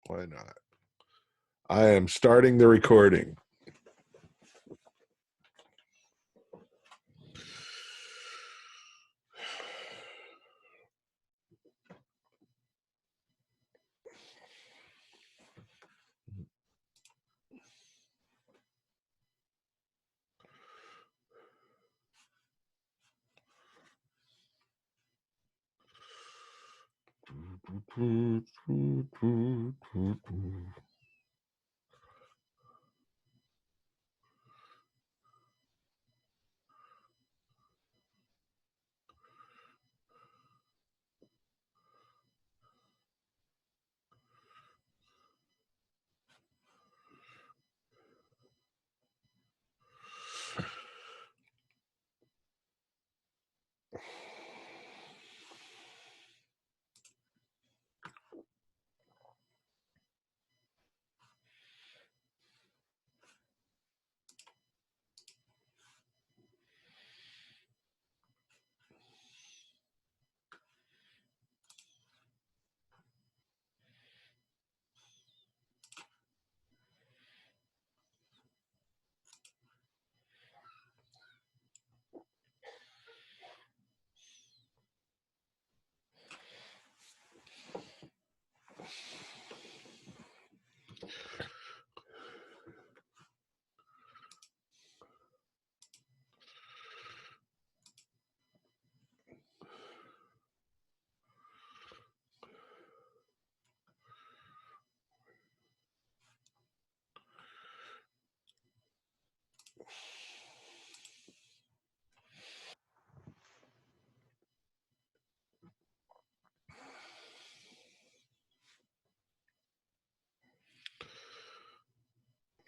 Why not? I am starting the recording.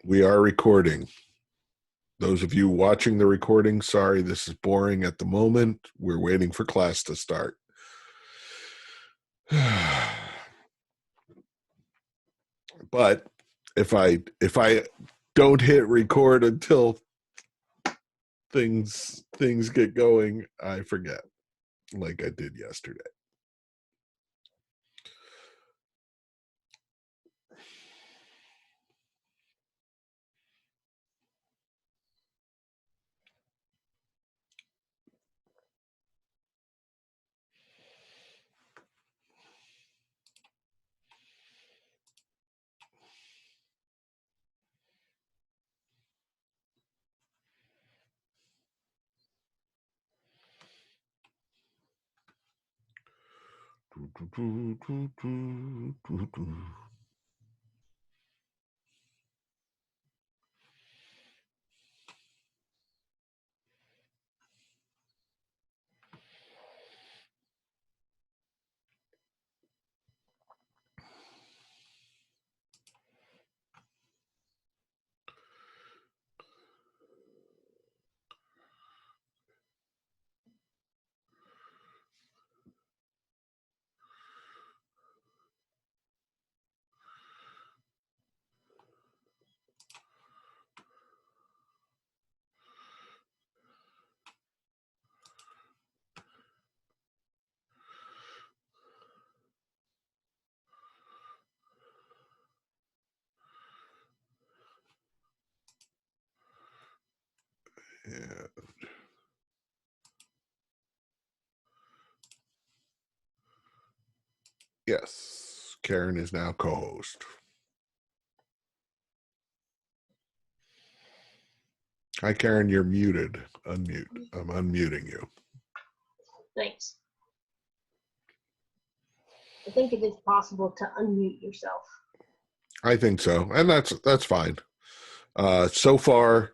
We are recording. Those of you watching the recording, sorry, this is boring at the moment. We're waiting for class to start. But if I don't hit record until things get going, I forget, like I did yesterday. Yeah. Yes, Karen is now co-host. Hi, Karen, you're muted. Unmute. I'm unmuting you. Thanks. I think it is possible to unmute yourself. I think so, and that's fine. So far,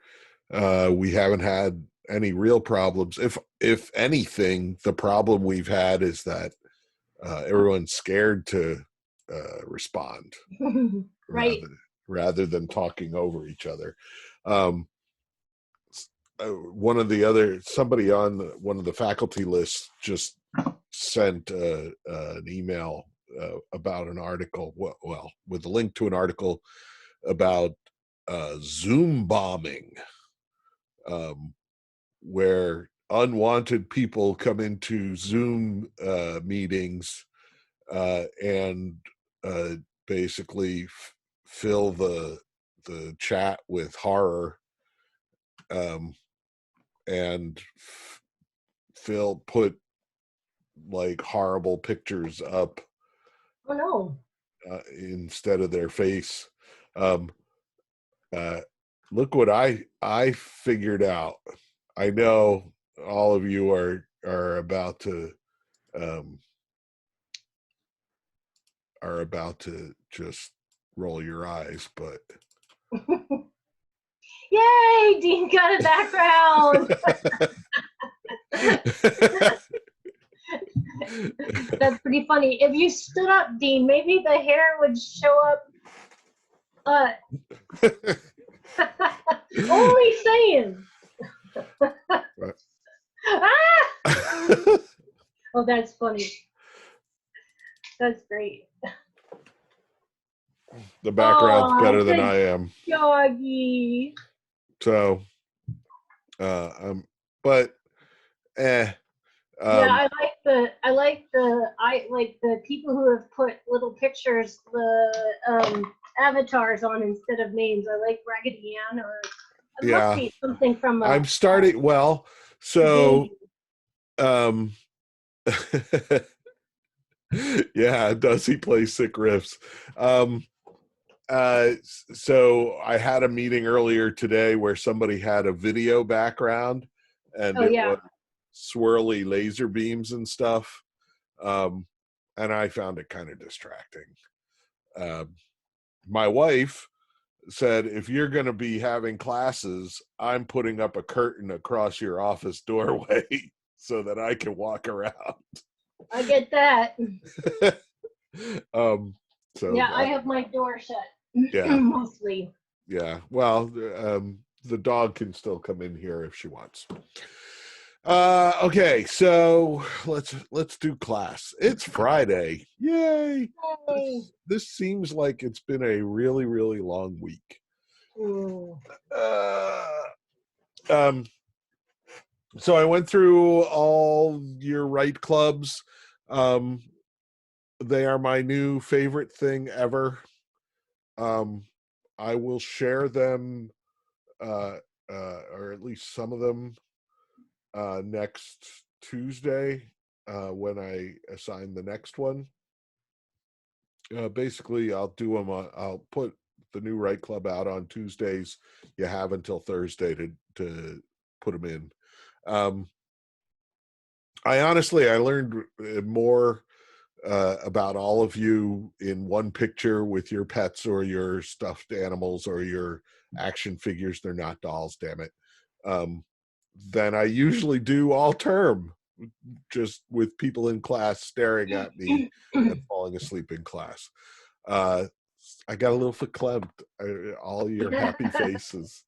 we haven't had any real problems. If anything, the problem we've had is that everyone's scared to respond, Right. rather than talking over each other. Somebody on one of the faculty lists just sent an email about an article, well, with a link to an article about Zoom bombing, where unwanted people come into Zoom meetings and basically fill the chat with horror, and fill put like horrible pictures up Oh no. instead of their face. Um, uh, Look what I figured out. I know all of you um, are about to just roll your eyes, but Yay! Dean got a background. That's pretty funny. If you stood up, Dean, maybe the hair would show up. Uh, only saying. Ah! Oh, that's funny. That's great. the background's Oh, better than good I am. doggy. So, but eh. Yeah, Um, I like the people who have put little pictures, the avatars on instead of names. I like Raggedy Ann, or it must yeah, be something from I'm starting. Well, a so game. um, yeah, does he play sick riffs? Um, so I had a meeting earlier today where somebody had a video background, and Oh it yeah. was swirly laser beams and stuff. Um, and I found it kind of distracting. Um, my wife said, if you're going to be having classes, I'm putting up a curtain across your office doorway so that I can walk around. I get that. um, so Yeah, I that, have my door shut yeah, mostly. yeah. Well, the dog can still come in here if she wants. Okay, so let's do class. It's Friday. Yay. Yay. This seems like it's been a really, really long week. Mm. Uh, um, so I went through all your right clubs. Um, they are my new favorite thing ever. Um, I will share them, uh, or at least some of them, next Tuesday when I assign the next one. Basically, I'll do them. I'll put the new right club out on Tuesdays. You have until Thursday to put them in. Um, I learned more about all of you in one picture with your pets or your stuffed animals or your action figures. They're not dolls, damn it. Than I usually do all term, just with people in class staring at me and falling asleep in class. Uh, I got a little verklempt. All your happy faces.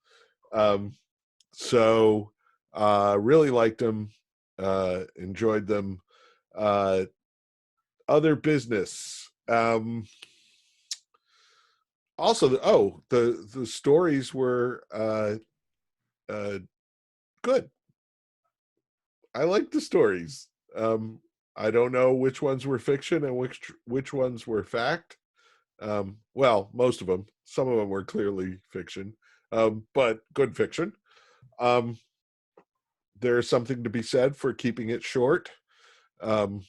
Um, so really liked them, enjoyed them. Uh, Other business. Also, the stories were uh, good. I like the stories. I don't know which ones were fiction and which ones were fact. Well, most of them. Some of them were clearly fiction, but good fiction. Um, there's something to be said for keeping it short. Um,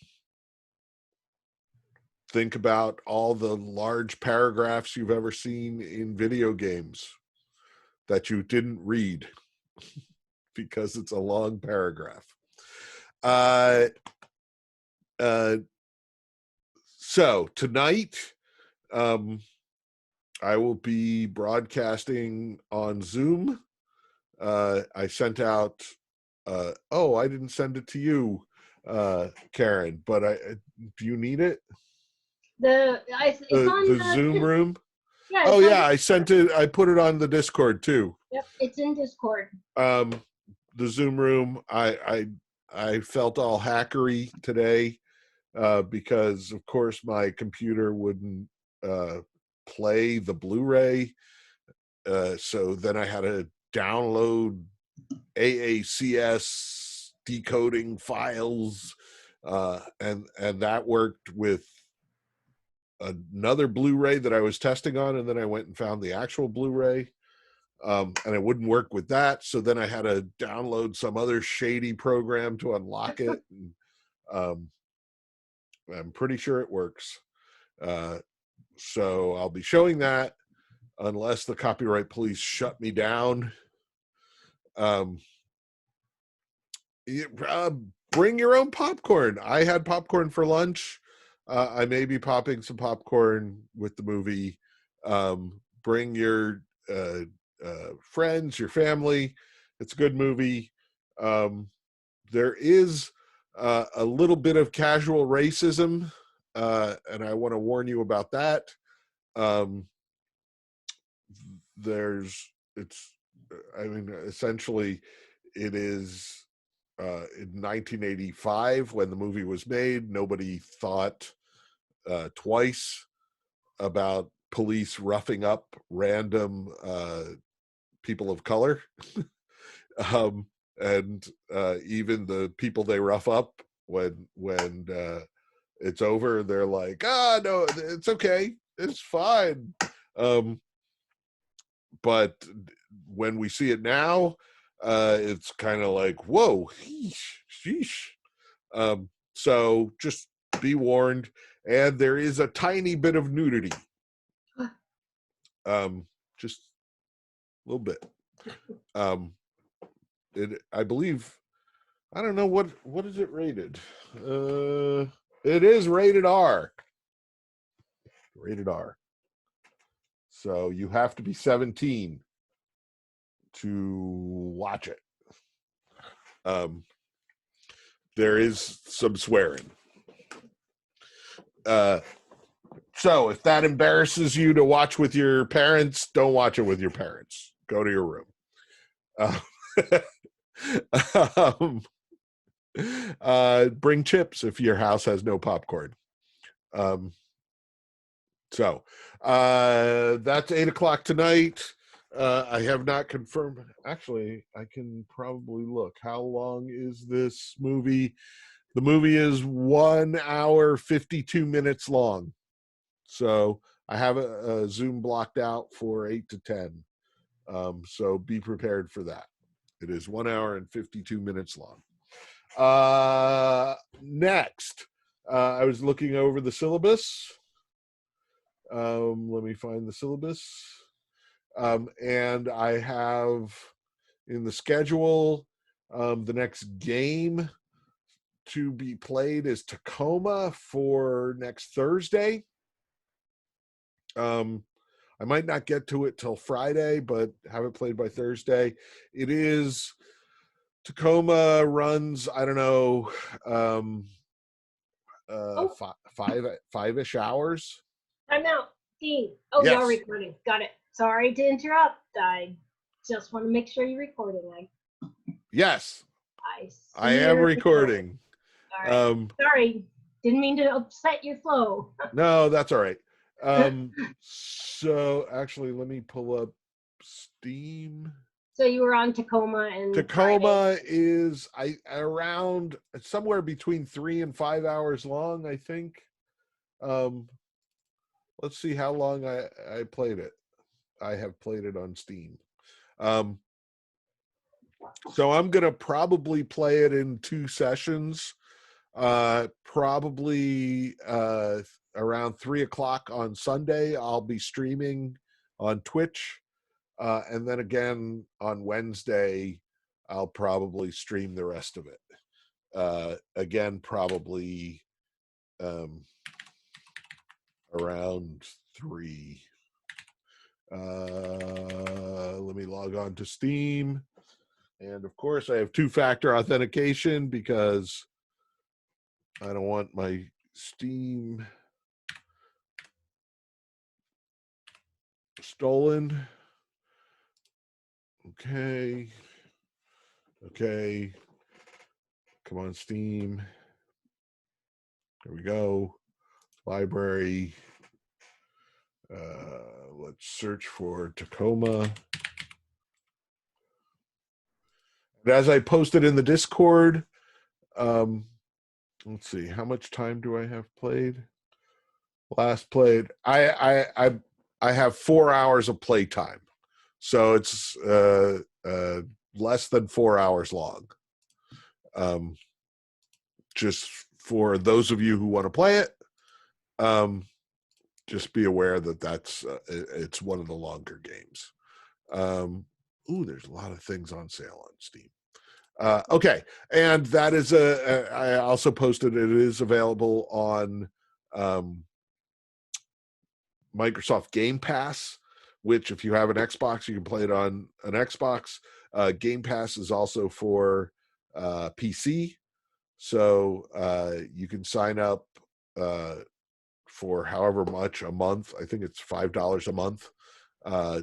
think about all the large paragraphs you've ever seen in video games that you didn't read because it's a long paragraph. Uh, uh, so tonight, um, I will be broadcasting on Zoom. I sent out. Oh, I didn't send it to you, Karen. But do you need it? It's on The Zoom room. yeah, Oh it's on yeah, I Discord. sent it. I put it on the Discord too. Yep, it's in Discord. Um, the Zoom room. I felt all hackery today because, of course, my computer wouldn't uh, play the Blu-ray. So then I had to download AACS decoding files, and that worked with another Blu-ray that I was testing on, and then I went and found the actual Blu-ray, and it wouldn't work with that. So then I had to download some other shady program to unlock it. And, I'm pretty sure it works. So I'll be showing that unless the copyright police shut me down. Um, uh, Bring your own popcorn. I had popcorn for lunch. I may be popping some popcorn with the movie. Bring your friends, your family. It's a good movie. There is a little bit of casual racism, and I want to warn you about that. Um, I mean, essentially, it is in 1985 when the movie was made. Nobody thought twice about police roughing up random people of color. um, and even the people they rough up, when it's over, they're like, no, it's okay, it's fine. But when we see it now, it's kind of like, whoa, sheesh. So just be warned. And there is a tiny bit of nudity. Just a little bit. I believe, I don't know what is it rated. It is rated R. Rated R. So you have to be 17 to watch it. There is some swearing. So if that embarrasses you to watch with your parents, don't watch it with your parents. Go to your room. Bring chips if your house has no popcorn. So that's 8:00 tonight. I have not confirmed. Actually, I can probably look. How long is this movie? The movie is 1 hour, 52 minutes long. So I have a Zoom blocked out for 8 to 10. So be prepared for that. It is 1 hour and 52 minutes long. Next, I was looking over the syllabus. Let me find the syllabus. And I have in the schedule, the next game to be played is Tacoma for next Thursday. I might not get to it till Friday, but have it played by Thursday. It is Tacoma runs, I don't know, five-ish hours. I'm out. Dean. Oh, Yes. you're recording. Got it. Sorry to interrupt. I just want to make sure you're recording. Yes. I am recording. All right. Sorry. Didn't mean to upset your flow. No, that's all right. So actually, let me pull up Steam. So you were on Tacoma, and Tacoma is around somewhere between 3 and 5 hours long, I think. Let's see how long I played it. I have played it on Steam. So I'm gonna probably play it in 2 sessions. Probably around 3:00 on Sunday. I'll be streaming on Twitch. And then again on Wednesday, I'll probably stream the rest of it. Again, probably around 3. Let me log on to Steam. And of course, I have 2-factor authentication because I don't want my Steam stolen. Okay. Come on, Steam. There we go. Library. Let's search for Tacoma. And as I posted in the Discord, let's see, how much time do I have played? Last played. I have 4 hours of playtime, so it's less than 4 hours long. Um, just for those of you who want to play it, um, just be aware that it's one of the longer games. There's a lot of things on sale on Steam. Okay, and that is I also posted it is available on Microsoft Game Pass, which if you have an Xbox, you can play it on an Xbox. Game Pass is also for PC, so you can sign up for however much a month. I think it's $5 a month uh,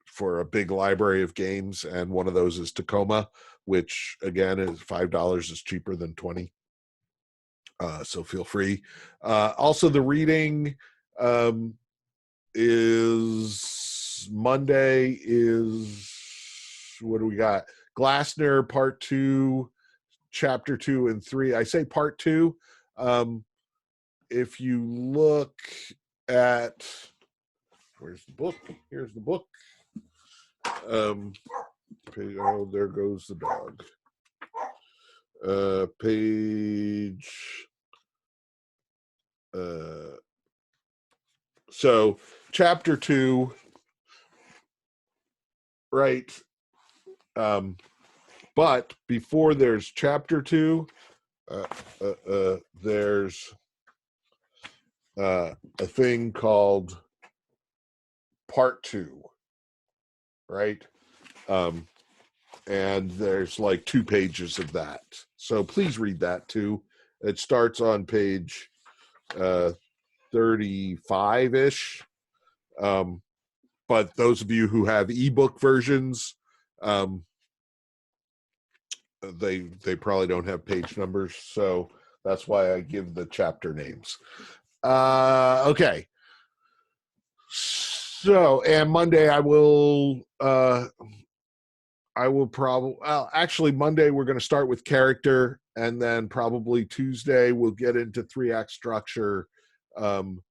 for a big library of games, and one of those is Tacoma, which again is $5 is cheaper than 20. So feel free. Also, the reading is Monday is what do we got? Glassner Part 2, Chapter 2 and 3. I say Part 2. If you look at where's the book? Here's the book. Oh, there goes the dog. Page. So, Chapter 2, right? But before there's Chapter 2, there's a thing called Part 2, right? And there's like 2 pages of that. So please read that too. It starts on page 35-ish. But those of you who have ebook versions, they probably don't have page numbers, so that's why I give the chapter names. Okay. So, and Monday I will probably, well, actually, Monday we're going to start with character, and then probably Tuesday we'll get into 3-act structure, and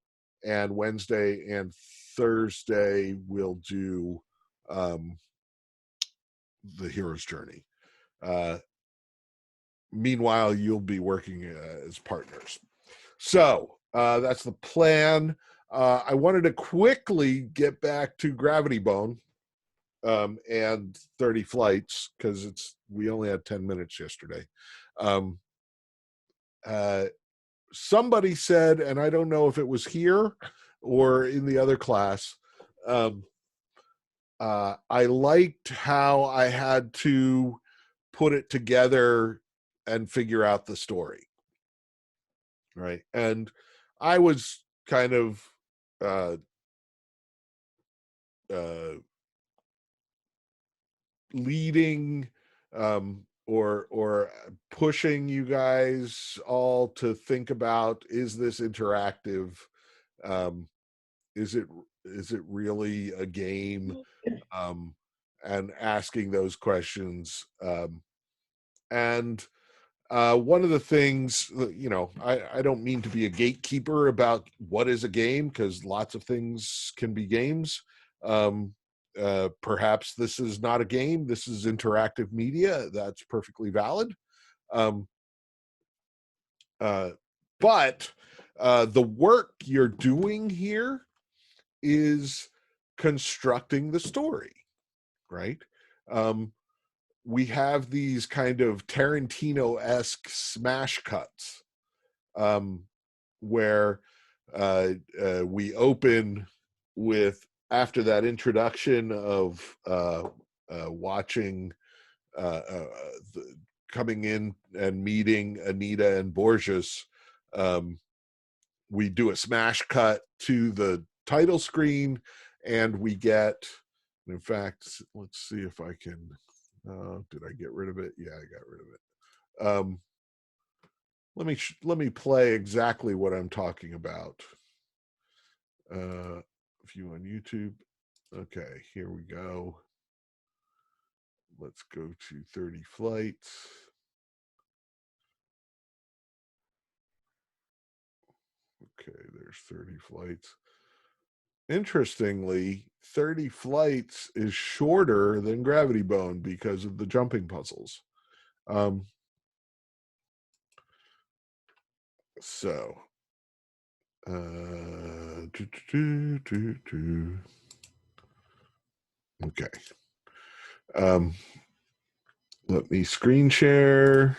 Wednesday and Thursday we'll do the hero's journey. Meanwhile, you'll be working as partners. So that's the plan. I wanted to quickly get back to Gravity Bone and 30 flights because we only had 10 minutes yesterday. Somebody said, and I don't know if it was here or in the other class, I liked how I had to put it together and figure out the story. Right. And I was kind of uh, leading or pushing you guys all to think about, is this interactive? Um, is it really a game? And asking those questions. And one of the things, I don't mean to be a gatekeeper about what is a game, because lots of things can be games. Perhaps this is not a game. This is interactive media. That's perfectly valid. Um, but the work you're doing here is constructing the story, right? We have these kind of Tarantino-esque smash cuts where we open with, after that introduction of watching coming in and meeting Anita and Borges, we do a smash cut to the title screen, and we get, in fact, let's see if I can, did I get rid of it? Yeah, I got rid of it. Let me play exactly what I'm talking about. View on YouTube. Okay, here we go. Let's go to 30 flights. Okay, there's 30 flights. Interestingly, 30 flights is shorter than Gravity Bone because of the jumping puzzles. So, okay. Let me screen share.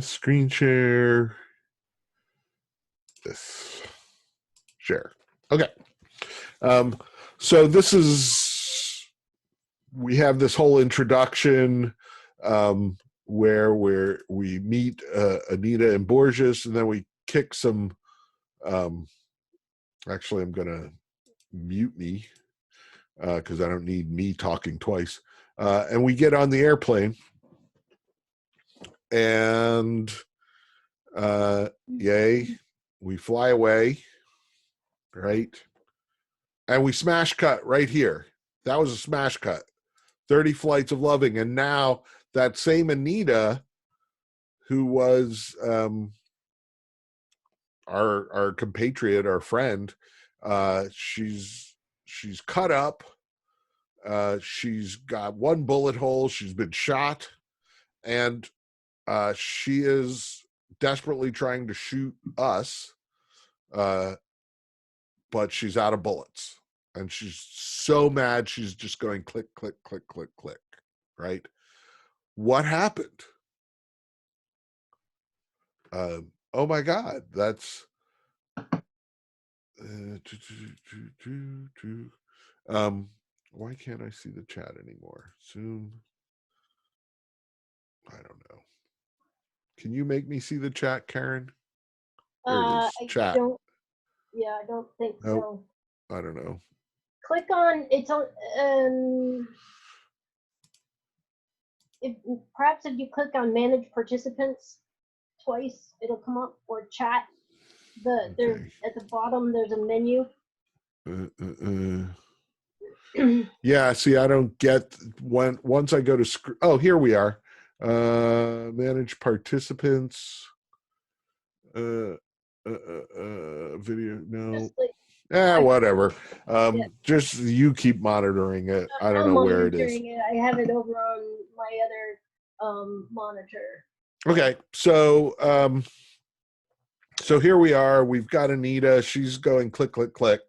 Screen share. This. Share. Okay. So this is, we have this whole introduction where we meet Anita and Borges, and then we kick some. Actually, I'm going to mute me because I don't need me talking twice. And we get on the airplane, and yay, we fly away, right? And we smash cut right here. That was a smash cut. 30 Flights of Loving. And now that same Anita, who was our compatriot, our friend, she's cut up. She's got one bullet hole. She's been shot, and she is desperately trying to shoot us, but she's out of bullets, and she's so mad she's just going click, click, click, click, click. Right? What happened? Oh my God, that's why can't I see the chat anymore? Soon. I don't know. Can you make me see the chat, Karen? There it is. I Chat. don't. Yeah, I don't think Nope. so. I don't know. Click on it's on. If perhaps if you click on manage participants twice, it'll come up, or chat. There at the bottom there's a menu. Yeah, see, I don't get when once I go to oh, here we are. Manage participants. Video. No. Whatever. Just you keep monitoring it. I don't know where it is. I have it over on my other monitor. Okay, so so here we are. We've got Anita. She's going click, click, click.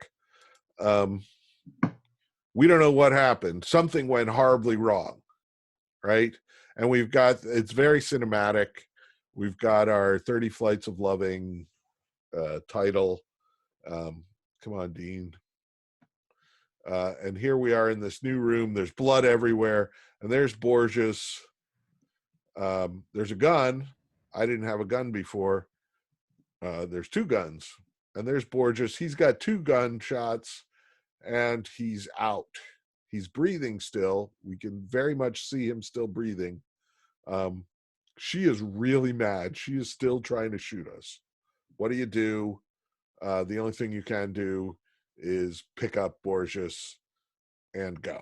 We don't know what happened. Something went horribly wrong, right? And we've got, it's very cinematic. We've got our 30 Flights of Loving title. Come on, Dean. And here we are in this new room. There's blood everywhere. And there's Borges. There's a gun. I didn't have a gun before. There's two guns. And there's Borges. He's got two gunshots, and he's out. He's breathing still. We can very much see him still breathing. She is really mad. She is still trying to shoot us. What do? The only thing you can do is pick up Borges and go,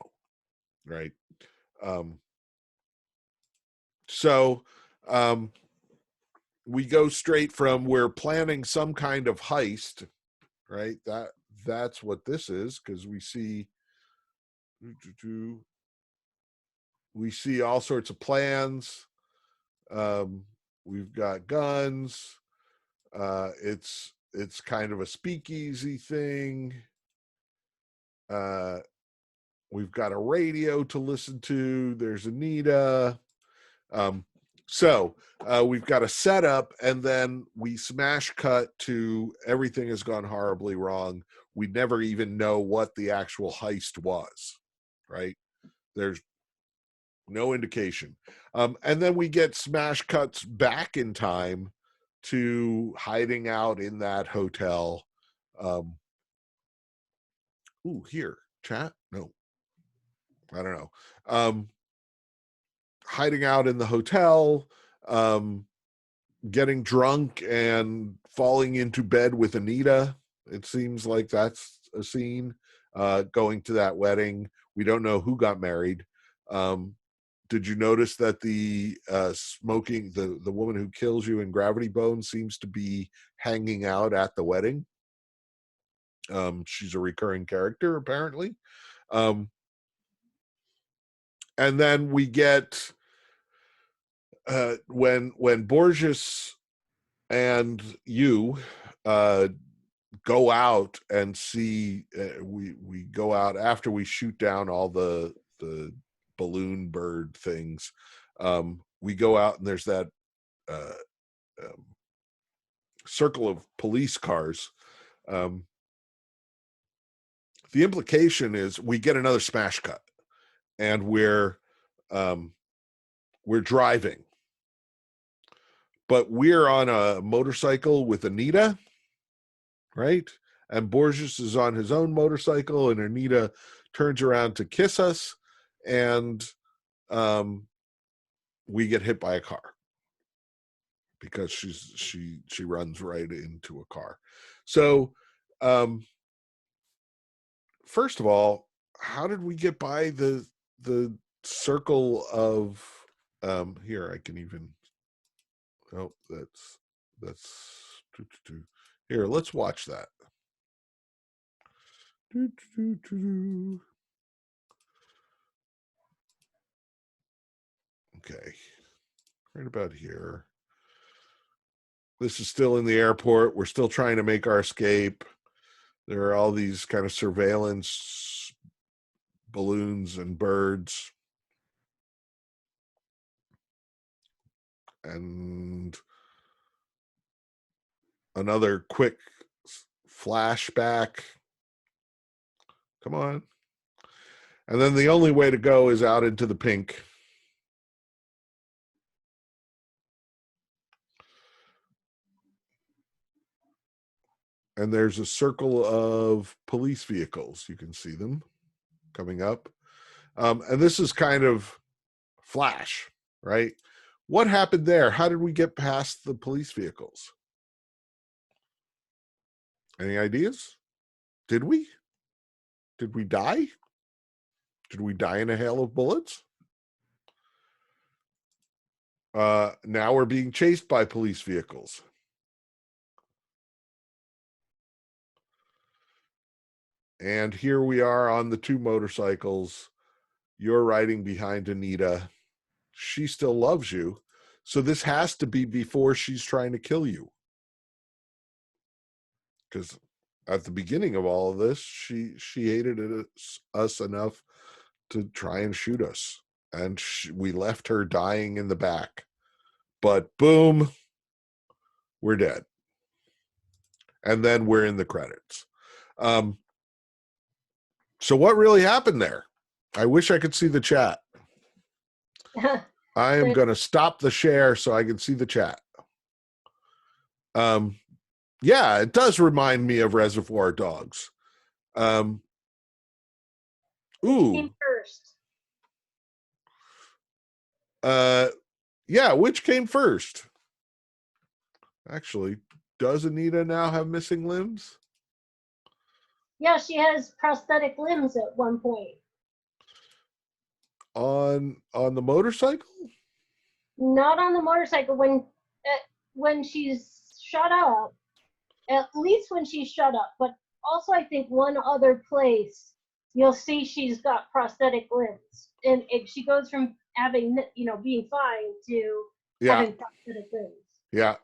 right? So we go straight from, we're planning some kind of heist, right? That's what this is, because we see all sorts of plans. We've got guns. It's kind of a speakeasy thing. We've got a radio to listen to. There's Anita. So we've got a setup, and then we smash cut to everything has gone horribly wrong. We never even know what the actual heist was, right? There's no indication. And then we get smash cuts back in time to hiding out in that hotel. Here, chat? No, I don't know. Hiding out in the hotel, getting drunk and falling into bed with Anita. It seems like that's a scene. Going to that wedding. We don't know who got married. did you notice that the smoking the woman who kills you in Gravity Bone seems to be hanging out at the wedding? She's a recurring character apparently. Um, and then we get when Borges and you go out and see, we go out after we shoot down all the balloon bird things. We go out and there's that uh, um, circle of police cars. Um, the implication is we get another smash cut, and um, we're driving, but we're on a motorcycle with Anita, right? And Borges is on his own motorcycle, and Anita turns around to kiss us, and um, we get hit by a car because she runs right into a car. So, first of all, how did we get by the circle of here? I can even oh that's here. Let's watch that. Okay, right about here. This is still in the airport. We're still trying to make our escape. There are all these kind of surveillance balloons and birds. And another quick flashback. Come on. And then the only way to go is out into the pink. And there's a circle of police vehicles. You can see them coming up. And this is kind of Flash, right? What happened there? How did we get past the police vehicles? Any ideas? Did we? Did we die? Did we die in a hail of bullets? Now we're being chased by police vehicles. And here we are on the two motorcycles. You're riding behind Anita. She still loves you. So this has to be before she's trying to kill you. Because at the beginning of all of this, she hated us enough to try and shoot us. And we left her dying in the back. But boom, we're dead. And then we're in the credits. So what really happened there? I wish I could see the chat. I am going to stop the share so I can see the chat. Yeah, it does remind me of Reservoir Dogs. Ooh. Came first. Yeah, which came first? Actually, does Anita now have missing limbs? Yeah, she has prosthetic limbs at one point. On the motorcycle? Not on the motorcycle. When she's shut up, at least when she's shut up, but also I think one other place you'll see she's got prosthetic limbs, and she goes from having being fine to having prosthetic limbs. Yeah.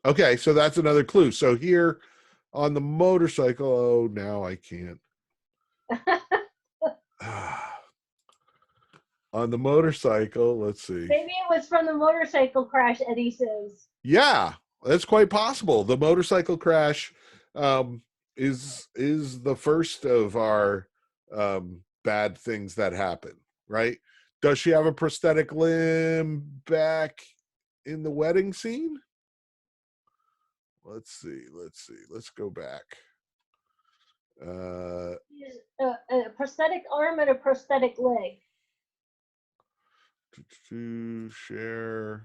Okay, so that's another clue. So here on the motorcycle, oh, now I can't. On the motorcycle, let's see. Maybe it was from the motorcycle crash, Eddie says. Yeah, that's quite possible. The motorcycle crash is the first of our bad things that happen, right? Does she have a prosthetic limb back in the wedding scene? Let's see. Let's go back. A prosthetic arm and a prosthetic leg. To share.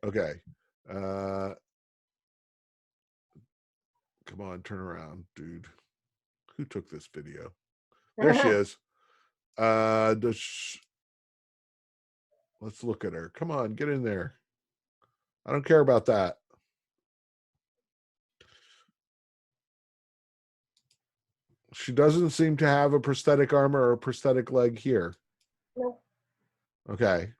Okay. Come on, turn around, dude. Who took this video? There she is. Does let's look at her. Come on, get in there. I don't care about that. She doesn't seem to have a prosthetic arm or a prosthetic leg here. Nope. Okay.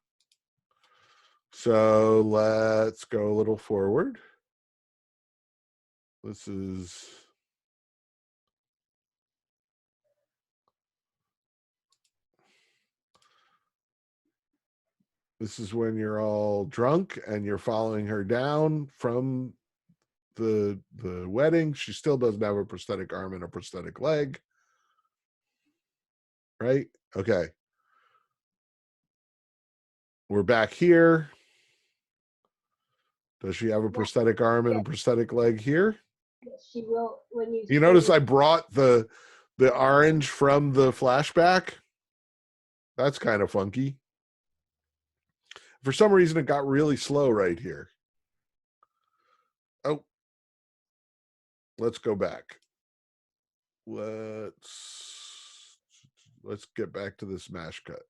So let's go a little forward. This is when you're all drunk and you're following her down from the wedding. She still doesn't have a prosthetic arm and a prosthetic leg. Right? Okay. We're back here. Does she have a prosthetic arm and a prosthetic leg here? Yes, she will when you. You notice I brought the orange from the flashback? That's kind of funky. For some reason, it got really slow right here. Oh, let's go back. Let's get back to the smash cut.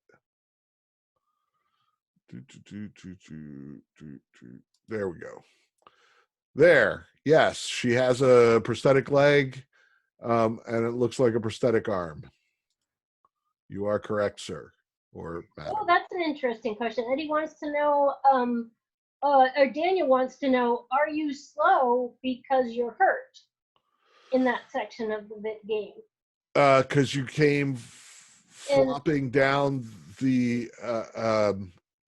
There we go. There. Yes, she has a prosthetic leg, and it looks like a prosthetic arm. You are correct, sir. Or madam. Oh, that's an interesting question. Eddie wants to know, or Daniel wants to know, are you slow because you're hurt in that section of the game? Because you came flopping down the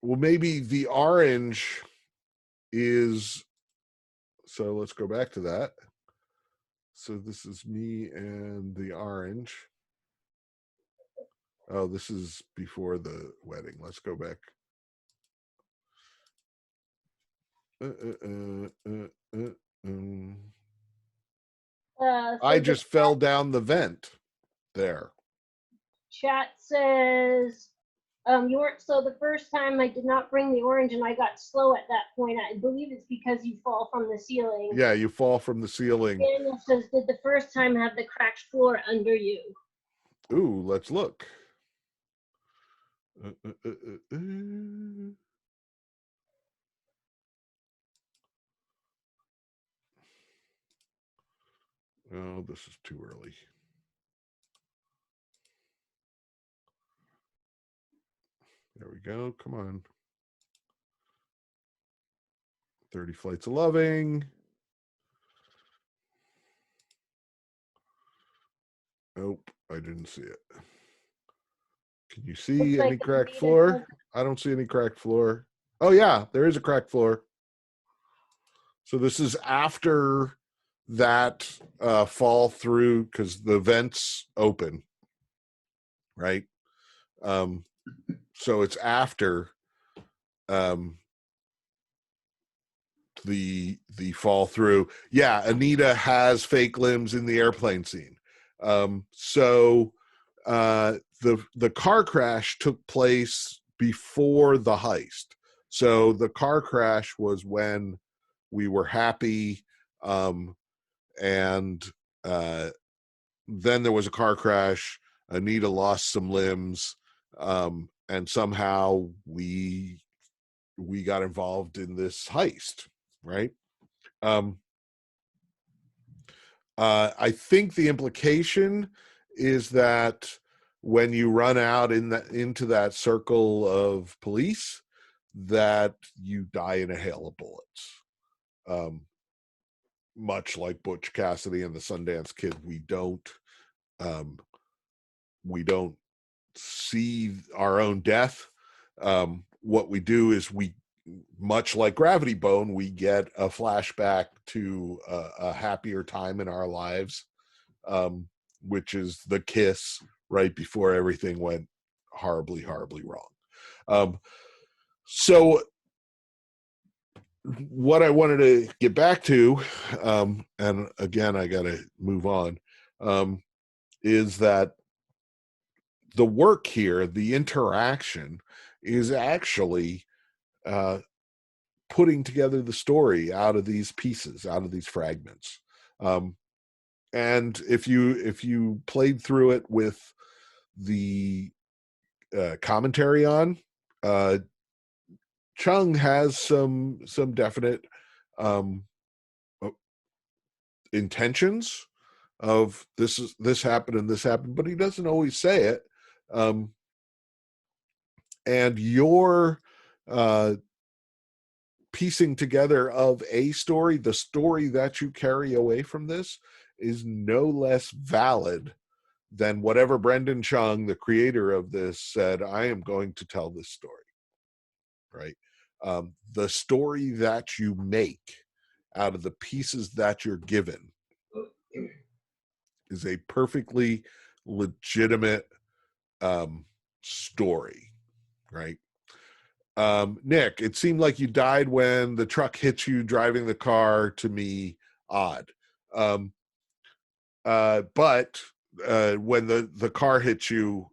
well, maybe the orange is, so let's go back to that. So this is me and the orange. Oh, this is before the wedding. Let's go back. I just fell down the vent there. Chat says, you weren't slow the first time. I did not bring the orange and I got slow at that point. I believe it's because you fall from the ceiling. Yeah, you fall from the ceiling. Daniel says, did the first time have the cracked floor under you? Ooh, let's look. Oh, this is too early. There we go. Come on. 30 Flights of Loving. Nope, I didn't see it. Can you see any cracked floor? I don't see any cracked floor. Oh, yeah, there is a cracked floor. So this is after that fall through because the vents open, right? So it's after the fall through. Yeah, Anita has fake limbs in the airplane scene. So the car crash took place before the heist. So the car crash was when we were happy, and then there was a car crash. Anita lost some limbs, and somehow we got involved in this heist, right? I think the implication is that when you run out into that circle of police, that you die in a hail of bullets. Much like Butch Cassidy and the Sundance Kid, we don't see our own death. What we do is much like Gravity Bone, we get a flashback to a happier time in our lives, which is the kiss right before everything went horribly, horribly wrong. So what I wanted to get back to, and again, I got to move on, is that the work here, the interaction, is actually putting together the story out of these pieces, out of these fragments. And if you played through it with the commentary on. Uh, Chung has some definite um, intentions of this happened and this happened, but he doesn't always say it. And your piecing together of a story, the story that you carry away from this, is no less valid than whatever Brendan Chung, the creator of this, said, I am going to tell this story, right? The story that you make out of the pieces that you're given is a perfectly legitimate story, right? Nick, it seemed like you died when the truck hit you driving the car. To me, odd. But when the car hits you,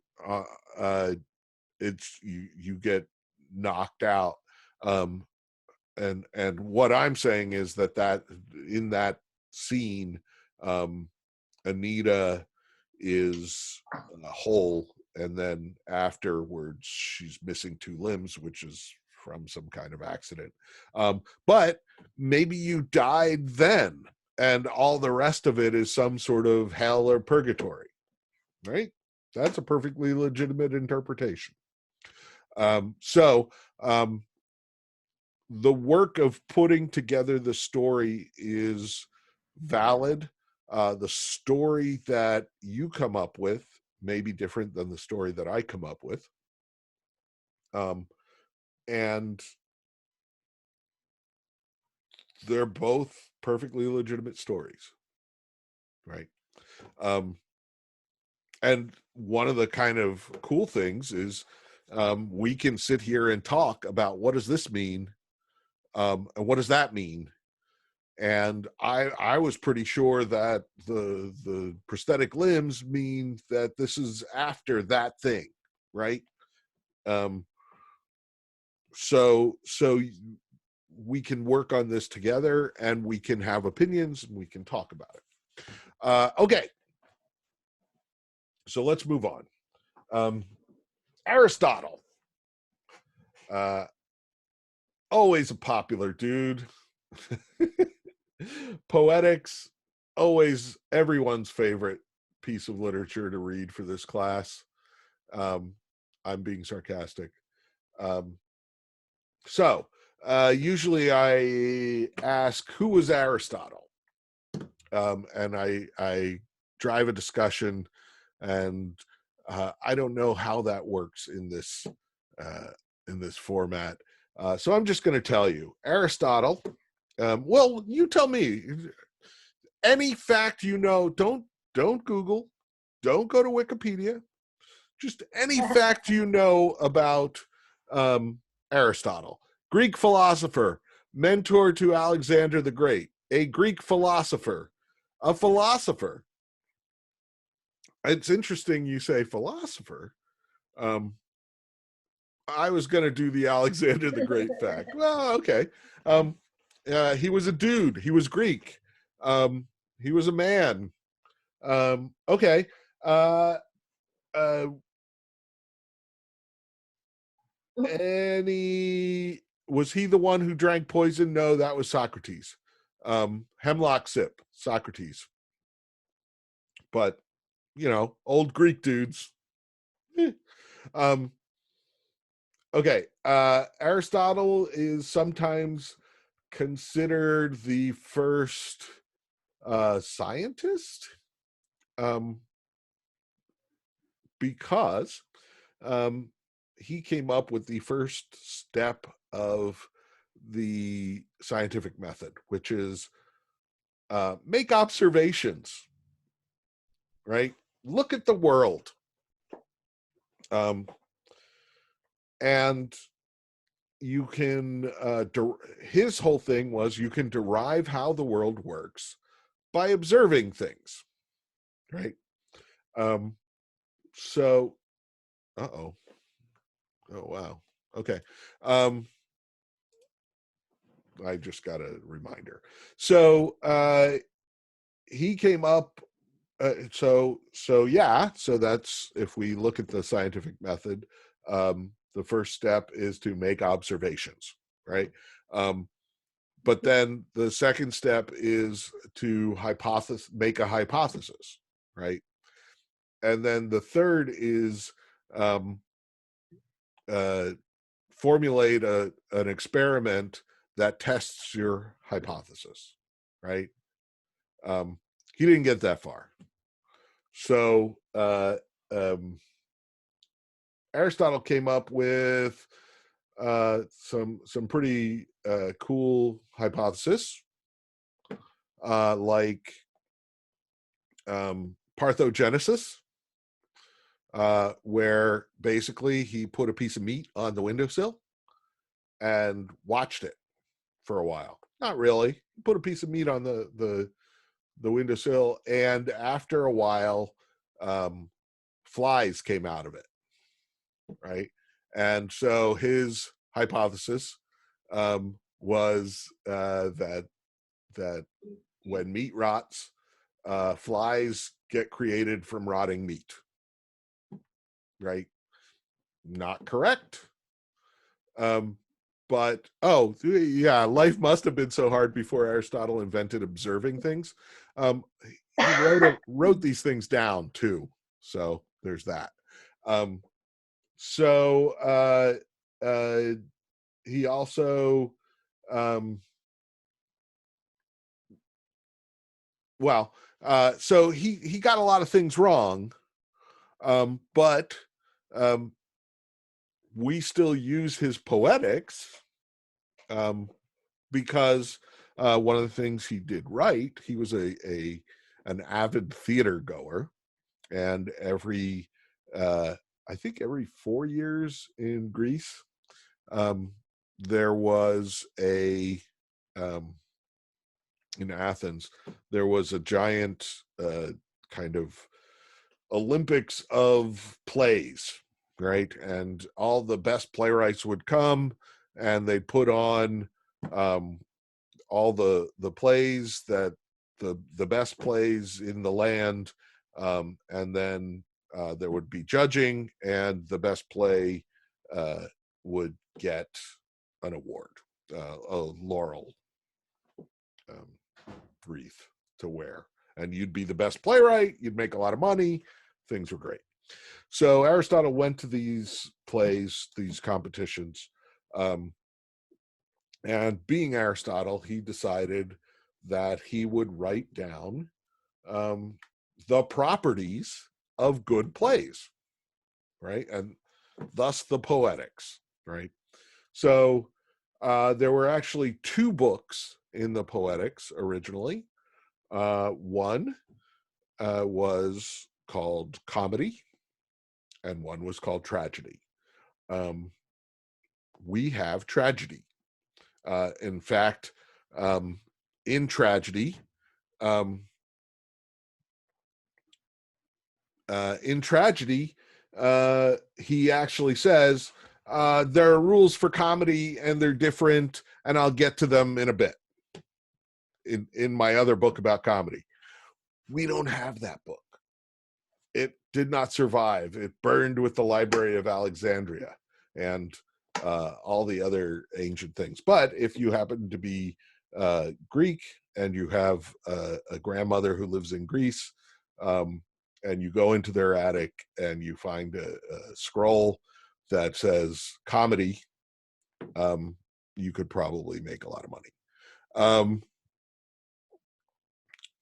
it's you get knocked out. And what I'm saying is that in that scene, Anita is whole, and then afterwards she's missing two limbs, which is from some kind of accident. But maybe you died then, and all the rest of it is some sort of hell or purgatory, right? That's a perfectly legitimate interpretation. So the work of putting together the story is valid. The story that you come up with may be different than the story that I come up with. And they're both perfectly legitimate stories, right? And one of the kind of cool things is we can sit here and talk about what does this mean, and what does that mean. And I was pretty sure that the prosthetic limbs mean that this is after that thing, right? Um, so we can work on this together, and we can have opinions, and we can talk about it. Okay, so let's move on. Aristotle, uh, always a popular dude. Poetics, always everyone's favorite piece of literature to read for this class. I'm being sarcastic. Um, so usually I ask, who was Aristotle? And I drive a discussion, and I don't know how that works in this format. So I'm just going to tell you, Aristotle. Well, you tell me. Any fact you know, don't Google, don't go to Wikipedia. Just any fact you know about Aristotle. Greek philosopher, mentor to Alexander the Great, a Greek philosopher, a philosopher. It's interesting you say philosopher. Um, I was going to do the Alexander the Great fact. Well, okay. He was a dude. He was Greek. He was a man. Okay. Uh, uh, any Was he the one who drank poison? No, that was Socrates. Hemlock sip, Socrates. But old Greek dudes. um, okay. Aristotle is sometimes considered the first scientist, because um, he came up with the first step of the scientific method, which is make observations, right? Look at the world. Um, and you can, his whole thing was you can derive how the world works by observing things, right? So, uh-oh. Oh, wow. Okay. I just got a reminder. So he came up. So that's, if we look at the scientific method, The first step is to make observations, right? But then the second step is to make a hypothesis, right? And then the third is um, uh, formulate an experiment that tests your hypothesis, right? Um, he didn't get that far. So Aristotle came up with some pretty cool hypothesis, like parthenogenesis, where basically he put a piece of meat on the windowsill and watched it for a while. Not really. He put a piece of meat on the windowsill, and after a while, um, flies came out of it, right? And so his hypothesis was that when meat rots, flies get created from rotting meat, right? Not correct. Um, but oh yeah, life must have been so hard before Aristotle invented observing things. He wrote these things down too, so there's that. Um, so he also um, well, so he got a lot of things wrong, but um, we still use his poetics um, because one of the things he did right, he was a an avid theater goer, and uh, I think every 4 years in Greece, there was um, in Athens, there was a giant kind of Olympics of plays, right? And all the best playwrights would come, and they'd put on um, all the plays that the best plays in the land, and then there would be judging, and the best play uh, would get an award, a laurel um, wreath to wear, and you'd be the best playwright. You'd make a lot of money. Things were great. So Aristotle went to these plays, these competitions, um, and being Aristotle, he decided that he would write down um, the properties of good plays, right? And thus the Poetics, right? So there were actually two books in the Poetics originally. One was called Comedy, and one was called Tragedy. Um, we have tragedy. In fact, um, in tragedy, um, in tragedy, he actually says there are rules for comedy, and they're different, and I'll get to them in a bit. In my other book about comedy, we don't have that book. It did not survive. It burned with the Library of Alexandria and all the other ancient things. But if you happen to be Greek and you have a grandmother who lives in Greece, and you go into their attic and you find a scroll that says comedy, you could probably make a lot of money.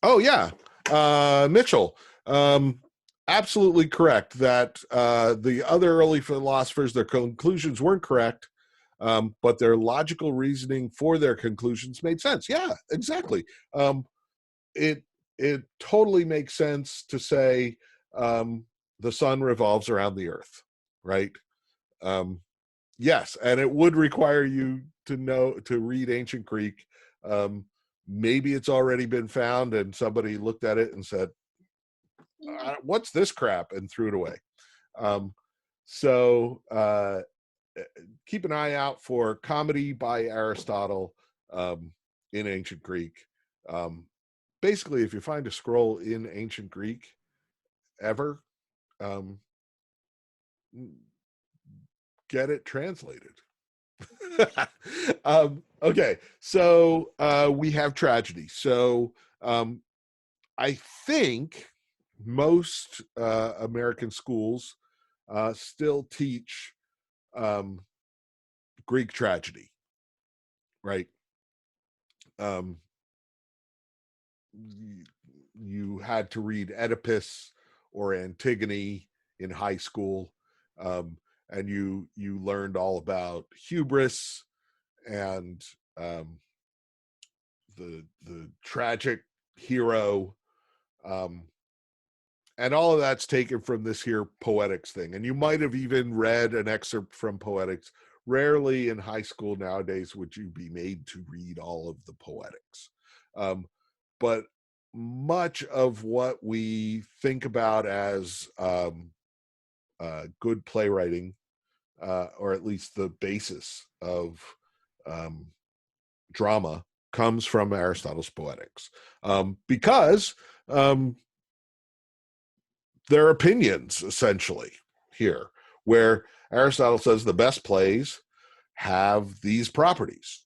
Oh yeah, Mitchell. Absolutely correct that the other early philosophers, their conclusions weren't correct, but their logical reasoning for their conclusions made sense. Yeah, exactly. It it totally makes sense to say the sun revolves around the earth, right? Um, yes, and it would require you to read ancient Greek. Um, Maybe it's already been found, and somebody looked at it and said, "What's this crap?" and threw it away. Um, so keep an eye out for Comedy by Aristotle in ancient Greek. Um, Basically, if you find a scroll in ancient Greek ever, um, get it translated. Okay, so we have tragedy. So I think most American schools still teach um, Greek tragedy, right? Um, you had to read Oedipus or Antigone in high school, um, and you learned all about hubris and um, the tragic hero, um, and all of that's taken from this here Poetics thing. And you might have even read an excerpt from Poetics. Rarely in high school nowadays would you be made to read all of the Poetics. But much of what we think about as good playwriting, or at least the basis of um, drama, comes from Aristotle's Poetics, because um, their opinions essentially here, where Aristotle says the best plays have these properties,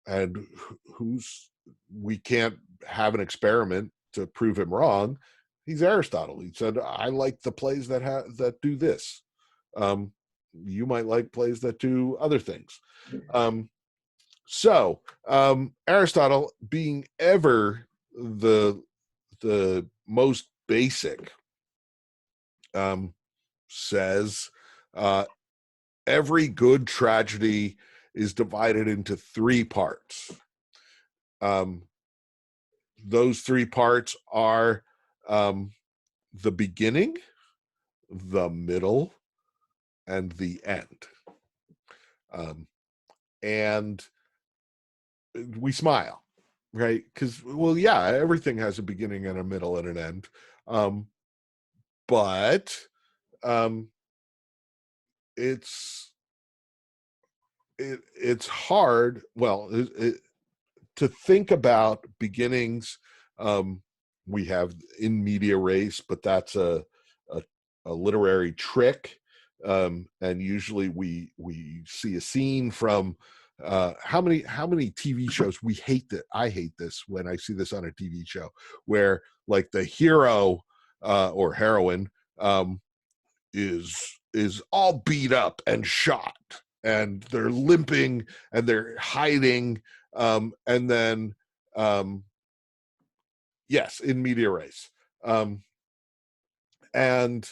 and who's we can't have an experiment to prove him wrong. He's Aristotle. He said, "I like the plays that do this. Um, you might like plays that do other things." Um, so Aristotle, being ever the most basic, um, says every good tragedy is divided into three parts. Um, those three parts are um, the beginning, the middle, and the end. And we smile, right? Because, well, yeah, everything has a beginning and a middle and an end. But um, it's it's hard. Well, to think about beginnings. We have in media res, but that's a, a literary trick, and usually we see a scene from how many TV shows we hate that. I hate this when I see this on a TV show where like the hero or heroine um, is all beat up and shot, and they're limping and they're hiding, and then yes, in media res, and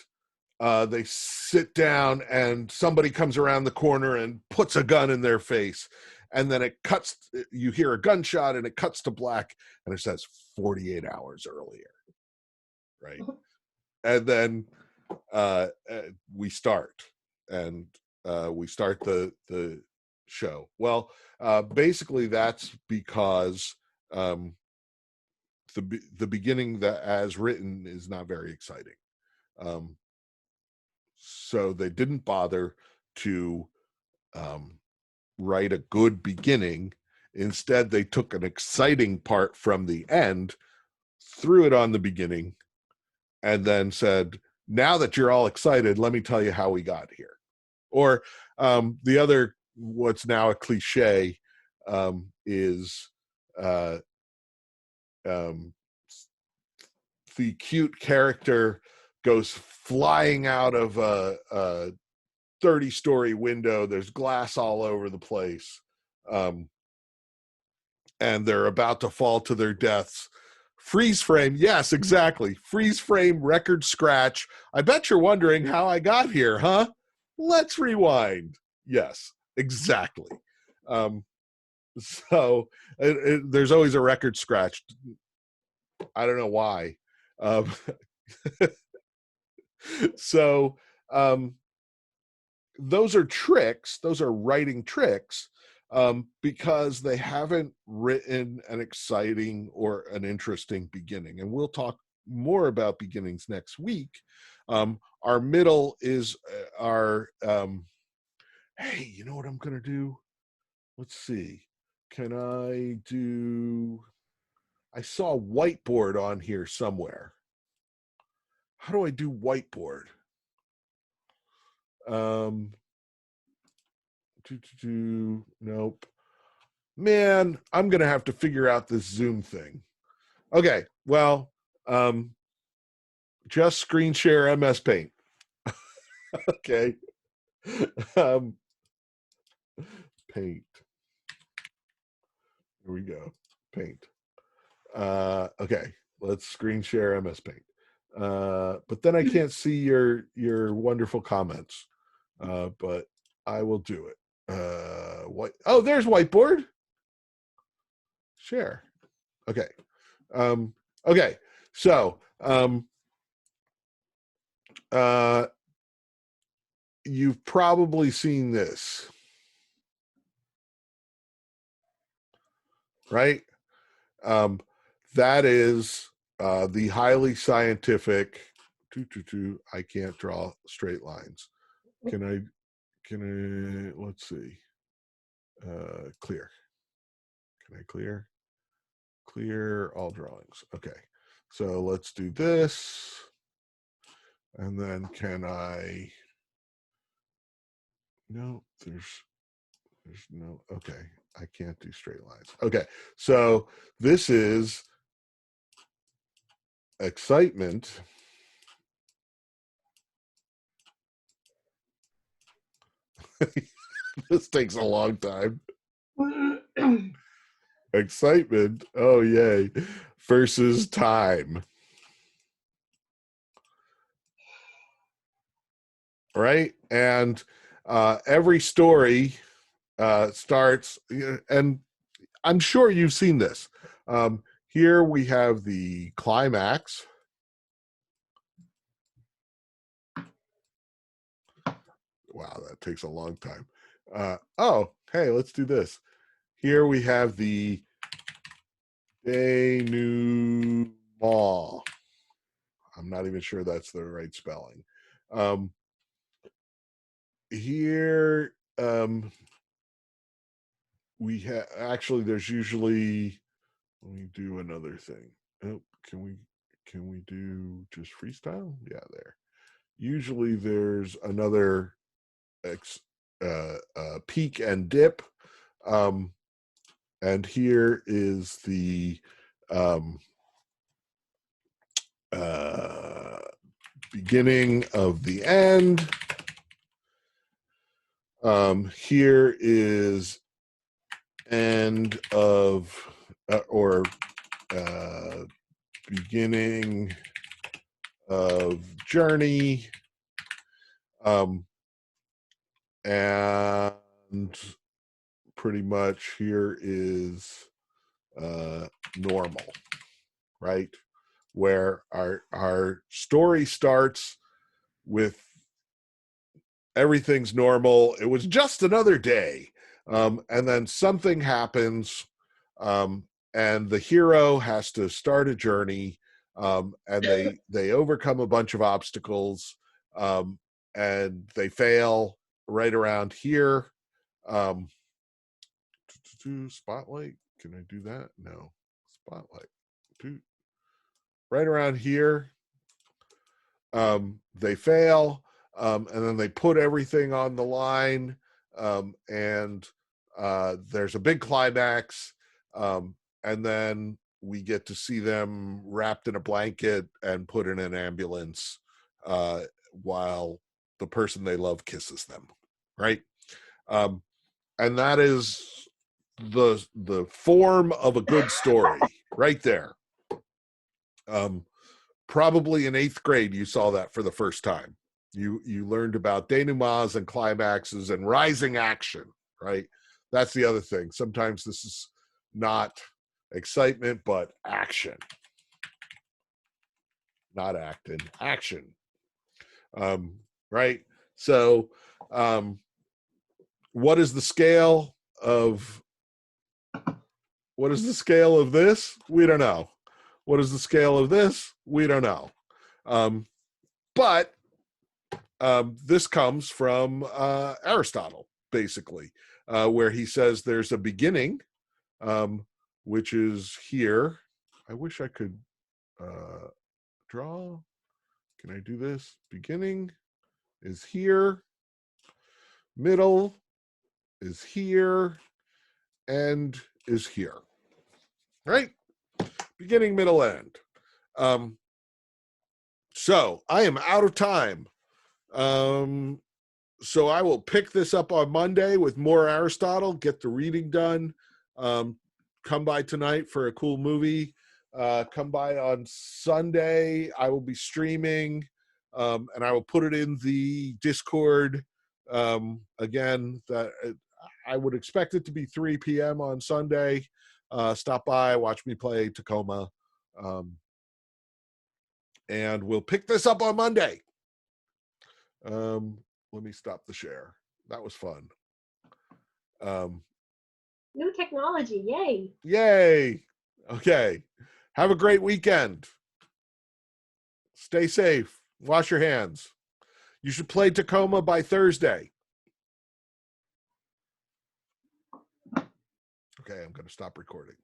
they sit down and somebody comes around the corner and puts a gun in their face, and then it cuts, you hear a gunshot and it cuts to black and it says 48 hours earlier, right? And then we start, and we start the show. Well, basically that's because the beginning, that as written, is not very exciting. Um, so they didn't bother to um, write a good beginning. Instead, they took an exciting part from the end, threw it on the beginning, and then said, "Now that you're all excited, let me tell you how we got here." Or the other, what's now a cliche, is uh, um, the cute character goes flying out of a 30-story window. There's glass all over the place. Um, and they're about to fall to their deaths. Freeze frame. Yes, exactly. Freeze frame, record scratch. I bet you're wondering how I got here, huh? Let's rewind. Yes, exactly. Um, there's always a record scratch. I don't know why. Um, so um, those are tricks. Those are writing tricks, because they haven't written an exciting or an interesting beginning. And we'll talk more about beginnings next week. Our middle is our, hey, you know what I'm going to do? Let's see. Can I do, I saw whiteboard on here somewhere. How do I do whiteboard? Um, Nope. Man, I'm gonna have to figure out this Zoom thing. Okay, well, just screen share MS Paint. Okay. um, Paint. Here we go. Paint. Okay, let's screen share MS Paint. But then I can't see your wonderful comments. But I will do it. What? Oh, there's whiteboard. Share. Okay. Okay. So, uh, you've probably seen this, right? Um, that is the highly scientific. I can't draw straight lines. Can I? Can I? Let's see. Clear. Can I clear? Clear all drawings. Okay. So let's do this. And then can I? No, there's no. Okay. I can't do straight lines. Okay. So this is excitement. This takes a long time. Excitement. Oh, yay. Versus time. Right. And every story starts, and I'm sure you've seen this. Here we have the climax. Wow, that takes a long time. Oh, hey, let's do this. Here we have the denouement. I'm not even sure that's the right spelling. Here, we have actually. There's usually. Let me do another thing. Oh, can we do just freestyle? Yeah, there. Usually, there's another peak and dip. Um, and here is the um, uh, beginning of the end. Here is end of or beginning of journey. And pretty much here is normal, right? Where our story starts with everything's normal. It was just another day. And then something happens, um, and the hero has to start a journey, and they overcome a bunch of obstacles, and they fail right around here. Um, Spotlight. Can I do that? No. Spotlight. Right around here, they fail, and then they put everything on the line, and there's a big climax, and then we get to see them wrapped in a blanket and put in an ambulance uh, while the person they love kisses them, right? Um, and that is the form of a good story right there. Um, Probably in eighth grade you saw that for the first time. You learned about denouements and climaxes and rising action, right? That's the other thing. Sometimes this is not excitement but action, not acting, action. um, right? So um, what is the scale of this? We don't know. What is the scale of this? We don't know. But this comes from Aristotle, basically, where he says there's a beginning, which is here. I wish I could draw. Can I do this? Beginning is here. Middle is here, end is here. Right? Beginning, middle, end. So I am out of time. So I will pick this up on Monday with more Aristotle, get the reading done. Come by tonight for a cool movie. Come by on Sunday. I will be streaming, and I will put it in the Discord. Again, that I would expect it to be 3 p.m. on Sunday. Stop by, watch me play Tacoma, and we'll pick this up on Monday. Let me stop the share. That was fun. New technology, yay. Yay. Okay. Have a great weekend. Stay safe. Wash your hands. You should play Tacoma by Thursday. Okay, I'm going to stop recording.